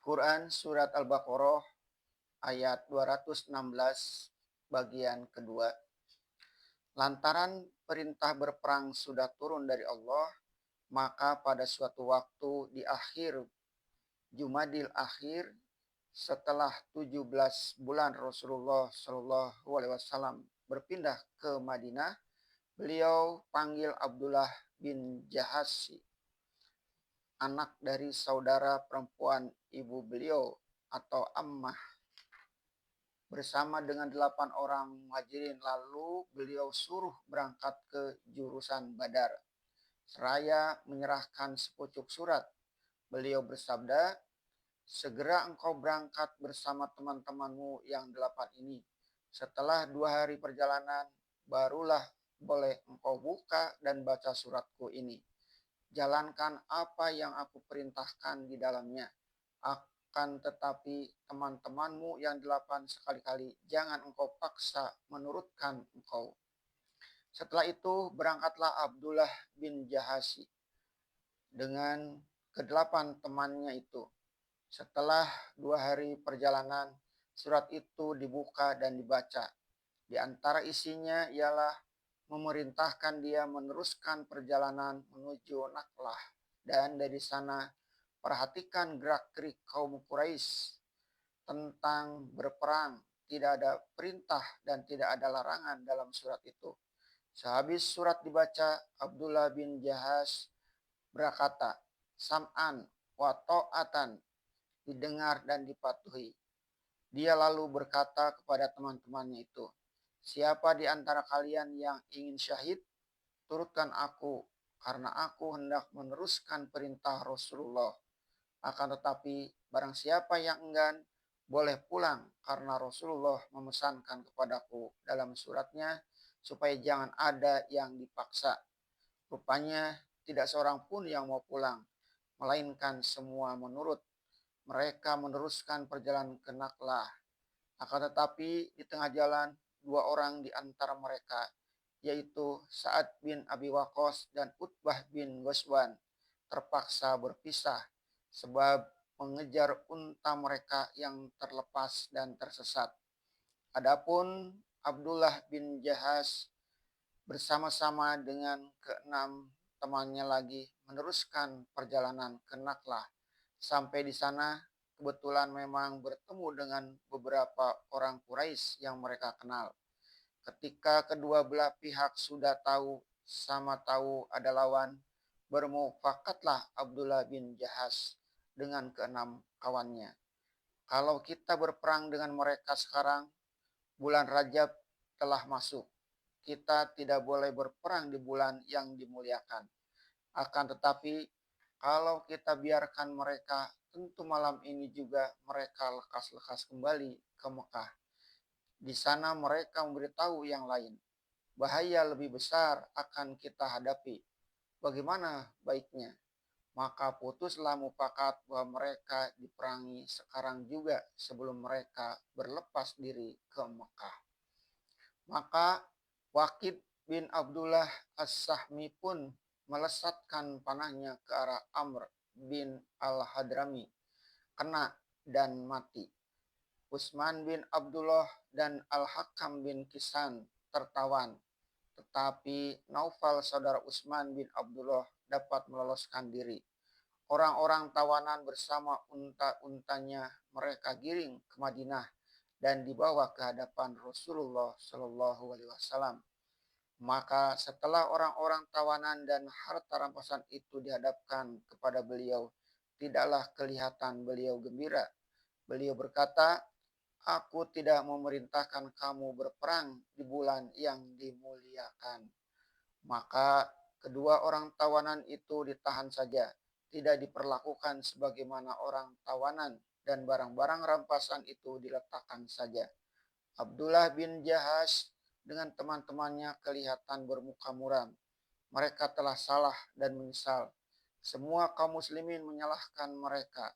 Quran Surat Al-Baqarah ayat 216 bagian kedua. Lantaran perintah berperang sudah turun dari Allah, maka pada suatu waktu di akhir Jumadil Akhir setelah 17 bulan Rasulullah Shallallahu Alaihi Wasallam berpindah ke Madinah, beliau panggil Abdullah bin Jahasi, anak dari saudara perempuan ibu beliau atau ammah, bersama dengan 8 orang muhajirin. Lalu beliau suruh berangkat ke jurusan Badar. Seraya menyerahkan sepucuk surat, beliau bersabda, segera engkau berangkat bersama teman-temanmu yang 8 ini. Setelah 2 hari perjalanan, barulah boleh engkau buka dan baca suratku ini. Jalankan apa yang aku perintahkan di dalamnya. Akan tetapi teman-temanmu yang 8 sekali-kali jangan engkau paksa menurutkan engkau. Setelah itu berangkatlah Abdullah bin Jahasi dengan ke-8 temannya itu. Setelah 2 hari perjalanan, surat itu dibuka dan dibaca. Di antara isinya ialah memerintahkan dia meneruskan perjalanan menuju Naklah, dan dari sana perhatikan gerak-gerik kaum Quraisy tentang berperang. Tidak ada perintah dan tidak ada larangan dalam surat itu. Sehabis surat dibaca, Abdullah bin Jahas berkata, Sam'an wa ta'atan, didengar dan dipatuhi. Dia lalu berkata kepada teman-temannya itu, siapa di antara kalian yang ingin syahid, turutkan aku, karena aku hendak meneruskan perintah Rasulullah. Akan tetapi barang siapa yang enggan, boleh pulang, karena Rasulullah memesankan kepadaku dalam suratnya, supaya jangan ada yang dipaksa. Rupanya tidak seorang pun yang mau pulang, melainkan semua menurut. Mereka meneruskan perjalanan ke Naklah. Akan tetapi di tengah jalan 2 orang di antara mereka, yaitu Sa'ad bin Abi Waqqas dan Utbah bin Ghazwan, terpaksa berpisah sebab mengejar unta mereka yang terlepas dan tersesat. Adapun Abdullah bin Jahas bersama-sama dengan ke-6 temannya lagi meneruskan perjalanan ke Naklah. Sampai di sana kebetulan memang bertemu dengan beberapa orang Quraisy yang mereka kenal. Ketika kedua belah pihak sudah tahu sama tahu ada lawan, bermufakatlah Abdullah bin Jahas dengan ke-6 kawannya. Kalau kita berperang dengan mereka sekarang, bulan Rajab telah masuk. Kita tidak boleh berperang di bulan yang dimuliakan. Akan tetapi kalau kita biarkan mereka, tentu malam ini juga mereka lekas-lekas kembali ke Mekah. Di sana mereka memberitahu yang lain. Bahaya lebih besar akan kita hadapi. Bagaimana baiknya? Maka putuslah mufakat bahwa mereka diperangi sekarang juga sebelum mereka berlepas diri ke Mekah. Maka Waqid bin Abdullah As-Sahmi pun melesatkan panahnya ke arah Amr bin Al-Hadrami, kena dan mati. Utsman bin Abdullah dan Al-Hakam bin Kisan tertawan, tetapi Naufal saudara Utsman bin Abdullah dapat meloloskan diri. Orang-orang tawanan bersama unta-untanya mereka giring ke Madinah dan dibawa ke hadapan Rasulullah Shallallahu Alaihi Wasallam. Maka setelah orang-orang tawanan dan harta rampasan itu dihadapkan kepada beliau, tidaklah kelihatan beliau gembira. Beliau berkata, aku tidak memerintahkan kamu berperang di bulan yang dimuliakan. Maka kedua orang tawanan itu ditahan saja, tidak diperlakukan sebagaimana orang tawanan, dan barang-barang rampasan itu diletakkan saja. Abdullah bin Jahas dengan teman-temannya kelihatan bermuka muram. Mereka telah salah dan menyesal. Semua kaum muslimin menyalahkan mereka.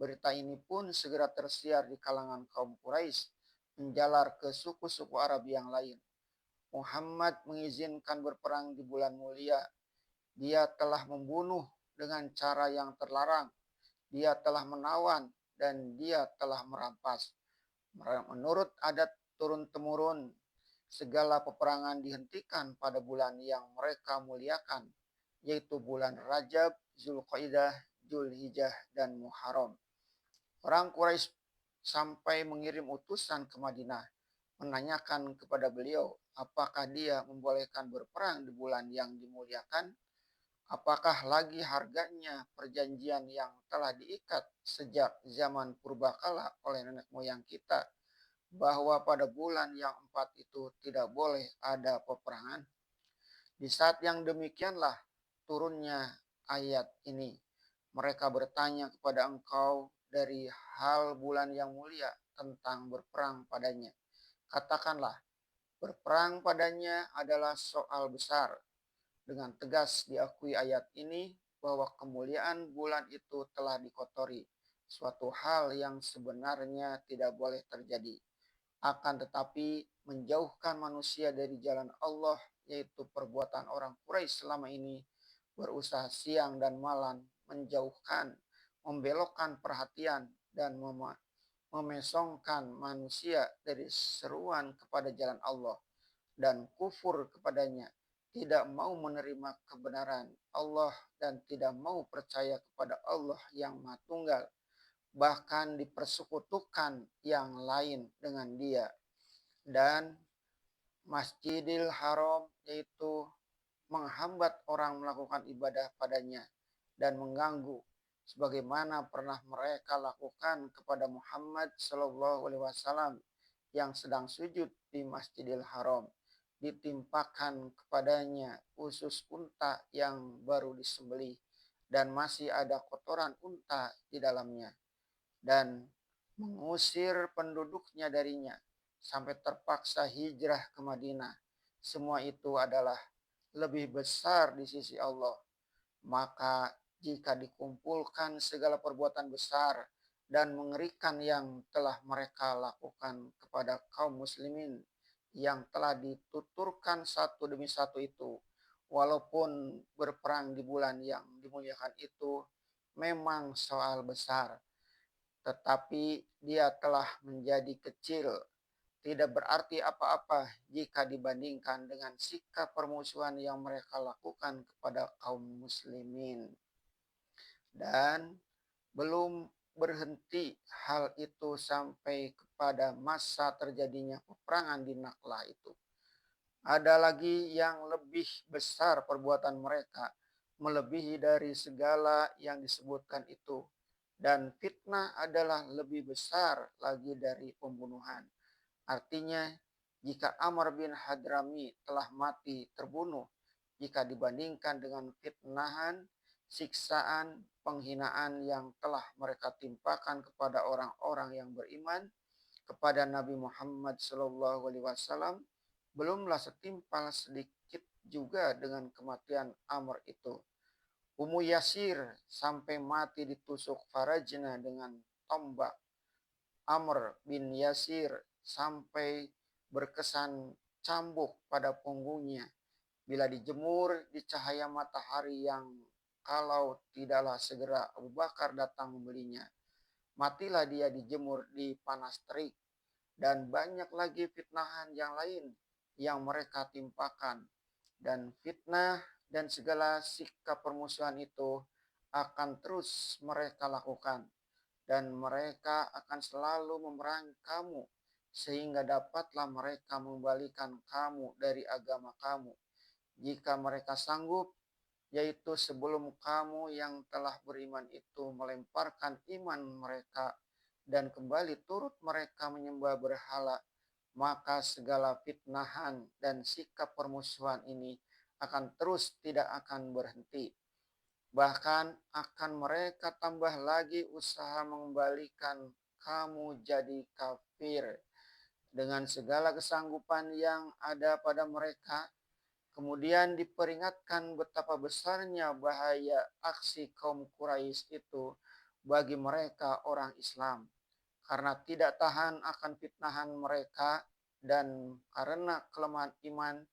Berita ini pun segera tersiar di kalangan kaum Quraisy, menjalar ke suku-suku Arab yang lain. Muhammad mengizinkan berperang di bulan mulia. Dia telah membunuh dengan cara yang terlarang. Dia telah menawan dan dia telah merampas. Menurut adat turun-temurun, segala peperangan dihentikan pada bulan yang mereka muliakan, yaitu bulan Rajab, Zulqaidah, Zulhijjah, dan Muharram. Orang Quraisy sampai mengirim utusan ke Madinah menanyakan kepada beliau apakah dia membolehkan berperang di bulan yang dimuliakan, apakah lagi harganya perjanjian yang telah diikat sejak zaman purbakala oleh nenek moyang kita, bahwa pada bulan yang 4 itu tidak boleh ada peperangan. Di saat yang demikianlah turunnya ayat ini. Mereka bertanya kepada engkau dari hal bulan yang mulia tentang berperang padanya. Katakanlah, berperang padanya adalah soal besar. Dengan tegas diakui ayat ini bahwa kemuliaan bulan itu telah dikotori, suatu hal yang sebenarnya tidak boleh terjadi. Akan tetapi menjauhkan manusia dari jalan Allah, yaitu perbuatan orang Quraisy selama ini, berusaha siang dan malam menjauhkan, membelokkan perhatian dan memesongkan manusia dari seruan kepada jalan Allah dan kufur kepadanya, tidak mau menerima kebenaran Allah dan tidak mau percaya kepada Allah yang Maha Tunggal, bahkan dipersekutukan yang lain dengan dia. Dan Masjidil Haram, yaitu menghambat orang melakukan ibadah padanya dan mengganggu, sebagaimana pernah mereka lakukan kepada Muhammad SAW yang sedang sujud di Masjidil Haram. Ditimpakan kepadanya usus unta yang baru disembelih dan masih ada kotoran unta di dalamnya, dan mengusir penduduknya darinya sampai terpaksa hijrah ke Madinah. Semua itu adalah lebih besar di sisi Allah. Maka jika dikumpulkan segala perbuatan besar dan mengerikan yang telah mereka lakukan kepada kaum muslimin yang telah dituturkan satu demi satu itu, walaupun berperang di bulan yang dimuliakan itu memang soal besar, tetapi dia telah menjadi kecil, tidak berarti apa-apa jika dibandingkan dengan sikap permusuhan yang mereka lakukan kepada kaum muslimin. Dan belum berhenti hal itu sampai kepada masa terjadinya peperangan di Naklah itu. Ada lagi yang lebih besar perbuatan mereka, melebihi dari segala yang disebutkan itu. Dan fitnah adalah lebih besar lagi dari pembunuhan. Artinya, jika Amr bin Hadrami telah mati terbunuh, jika dibandingkan dengan fitnahan, siksaan, penghinaan yang telah mereka timpakan kepada orang-orang yang beriman, kepada Nabi Muhammad SAW, belumlah setimpal sedikit juga dengan kematian Amr itu. Ummu Yasir sampai mati ditusuk Farajna dengan tombak. Amr bin Yasir sampai berkesan cambuk pada punggungnya bila dijemur di cahaya matahari yang kalau tidaklah segera Abu Bakar datang membelinya, matilah dia dijemur di panas terik. Dan banyak lagi fitnahan yang lain yang mereka timpakan. Dan fitnah dan segala sikap permusuhan itu akan terus mereka lakukan. Dan mereka akan selalu memerangi kamu, sehingga dapatlah mereka mengembalikan kamu dari agama kamu, jika mereka sanggup, yaitu sebelum kamu yang telah beriman itu melemparkan iman mereka dan kembali turut mereka menyembah berhala, maka segala fitnahan dan sikap permusuhan ini akan terus tidak akan berhenti. Bahkan akan mereka tambah lagi usaha mengembalikan kamu jadi kafir dengan segala kesanggupan yang ada pada mereka. Kemudian diperingatkan betapa besarnya bahaya aksi kaum Quraisy itu bagi mereka orang Islam, karena tidak tahan akan fitnahan mereka dan karena kelemahan iman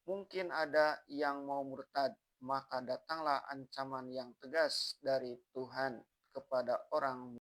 mungkin ada yang mau murtad, maka datanglah ancaman yang tegas dari Tuhan kepada orang